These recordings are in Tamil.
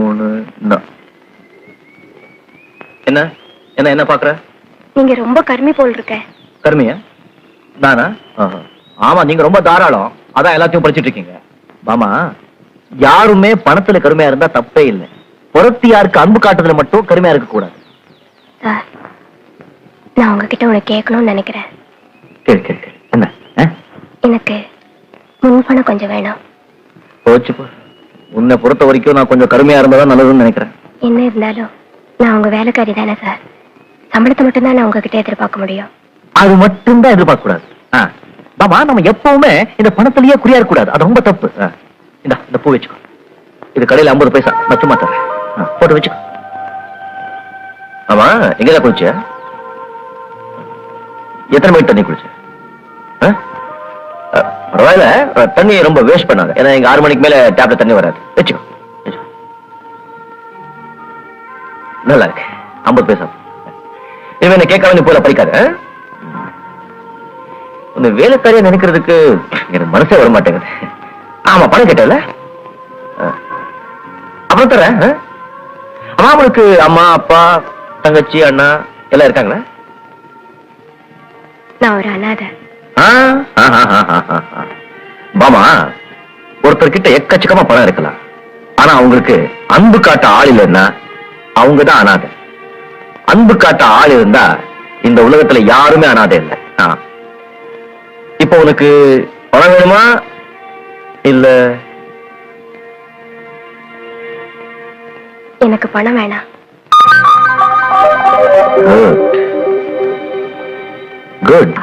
மூணு என்ன என்ன என்ன பாக்குற? நீங்க ரொம்ப கருமி போல் இருக்க. கருமியா? நானா? ஆமா, நீங்க ரொம்ப தாராளம். அதான் எல்லாத்தையும் படிச்சிட்டு இருக்கீங்க. மாமா, யாருமே பணத்துல கருமையா இருந்தா தப்பே இல்லை. புறத்தியாருக்கு அன்பு காட்டுதல மட்டும் கருமையா இருக்க கூடாது. சார், நான் உங்ககிட்ட உனக்கு கேட்கணும்னு நினைக்கிறேன். என்ன? எனக்கு முன் பணம் கொஞ்சம் வேணும். போச்சு போ. உன்னை பொறுத்த வரைக்கும் நான் கொஞ்சம் கருமையா இருந்தாதான் நல்லதுன்னு நினைக்கிறேன். என்ன இருந்தாலும் நான் உங்க வேலைக்காரி தானே சார். சம்பளத்தை மட்டும்தான் நான் உங்ககிட்ட எதிர்பார்க்க முடியும். அது மட்டும்தான் எதிர்பார்க்க கூடாது. மாமா, நம்ம எப்பவுமே இந்த பணத்திலேயே குறியா இருக்க கூடாது. அது ரொம்ப தப்பு. இந்த பூ வச்சுக்கோ. இது கடையில 50 பைசா நான் சும்மா தரேன். போட்டு வச்சுக்கோ. ஆமா, எங்கதான் குளிச்ச? எத்தனை மணிக்கு தண்ணி குளிச்ச? பரவாயில்ல, தண்ணி ரொம்ப வேஸ்ட் பண்ணாங்க. ஏன்னா இங்க 6 மணிக்கு மேல டேப்ல தண்ணி வராது. வச்சுக்கோ. நல்லா இருக்கு. 50 பைசா. இவன் என்ன கேட்காம நீ போல படிக்காத. உன்னை வேலைக்காரியா நினைக்கிறதுக்கு எனக்கு மனசே வர மாட்டேங்குது. ஆமா, பணம் கேட்டல அப்புறம் தரேன். ஆமா, அவனுக்கு அம்மா அப்பா தங்கச்சி அண்ணா எல்லாம் இருக்காங்களா? நான் ஒரு அனாதை. பாமா, ஒருத்தர்கிட்ட எக்கச்சக்கமா பணம் இருக்கலாம். ஆனா அவங்களுக்கு அன்பு காட்ட ஆள் இல்லைன்னா அவங்கதான் அனாதை. அன்பு காட்ட ஆள் இருந்தா இந்த உலகத்துல யாருமே அனாதை இல்லை. இப்ப உனக்கு பணம் வேணுமா இல்ல? எனக்கு பணம் வேணாம். Good.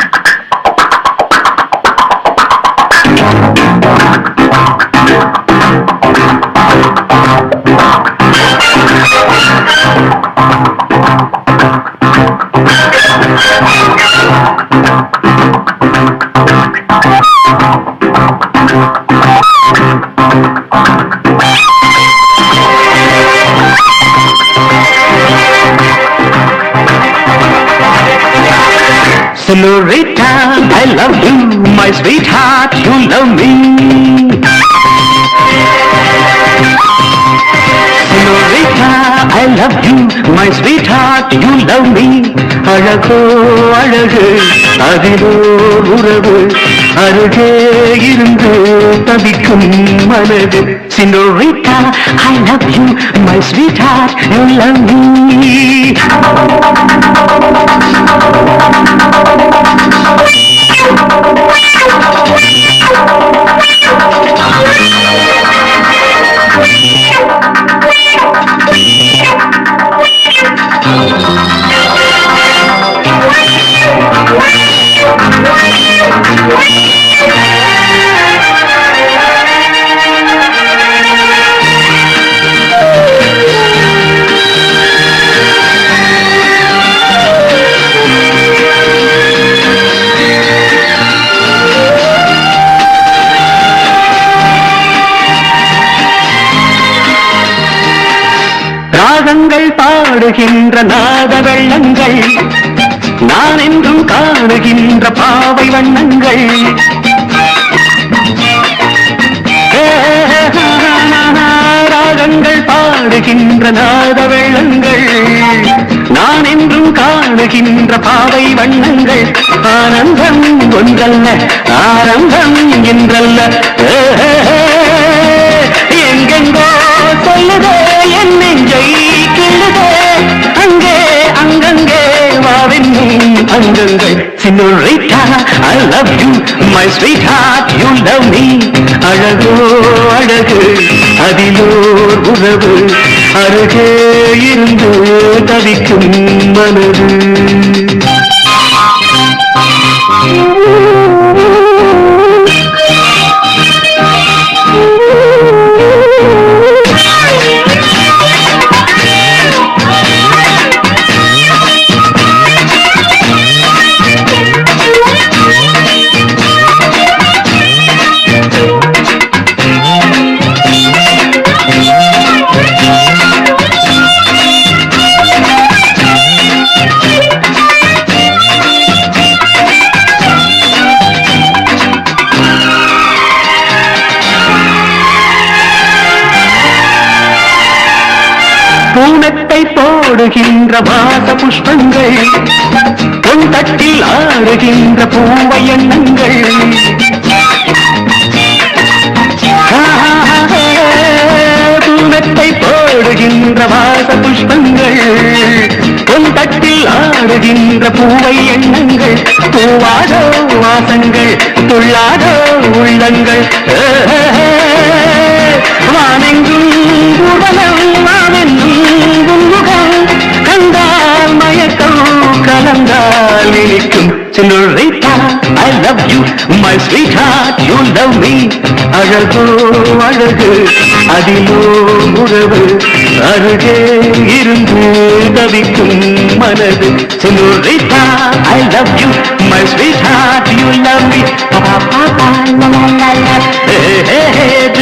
Senorita, I love you, my sweetheart, you love me. Senorita, I love you, my sweetheart, you love me. அழகோ அழகு, அதிலோ உறவு, அருகே இருந்து தவிக்கும் மனது. Senorita, I love you, my sweetheart, you love me. ராகங்கள் பாடுகின்ற நாத வெள்ளங்கள், நான் என்றும் காணுகின்ற பாவை வண்ணங்கள். ராகங்கள் பாடுகின்ற நாத வெள்ளங்கள், நான் என்றும் காணுகின்ற பாவை வண்ணங்கள். ஆனந்தம் ஒன்றல்ல, ஆரம்பம் என்றல்ல, எங்கெங்கோ சொல்லுதே என் நெஞ்சை கிள்ளுதே. அங்கே அங்கங்கே வாவென்னும் அங்கங்கள். Senorita, I love you, my sweetheart, you love me. அழகோ அழகு, அதிலோர் உறவு, அருகே இருந்து தவிக்கும் மனது. பூனத்தை போடுகின்ற வாச புஷ்பங்கள் பொன் தட்டில் ஆடுகின்ற பூவை எண்ணங்கள் பூனத்தை போடுகின்ற வாச புஷ்பங்கள் பொன் தட்டில் ஆடுகின்ற பூவை எண்ணங்கள் பூவாதோ வாசங்கள் துள்ளாதோ உள்ளங்கள் வானெங்கும் புவனம் வானெங்கும் முகம் கண்டால் மயக்கம் கலந்தால் இனிக்கும் Senorita, I love you, my sweetheart, you love me. அழகோ அழகு அதிலோ உறவு அருகே இருந்து தவிக்கும் மனது Senorita, I love you, my sweetheart, you love me. Pa pa pa la la la la. Hey hey hey.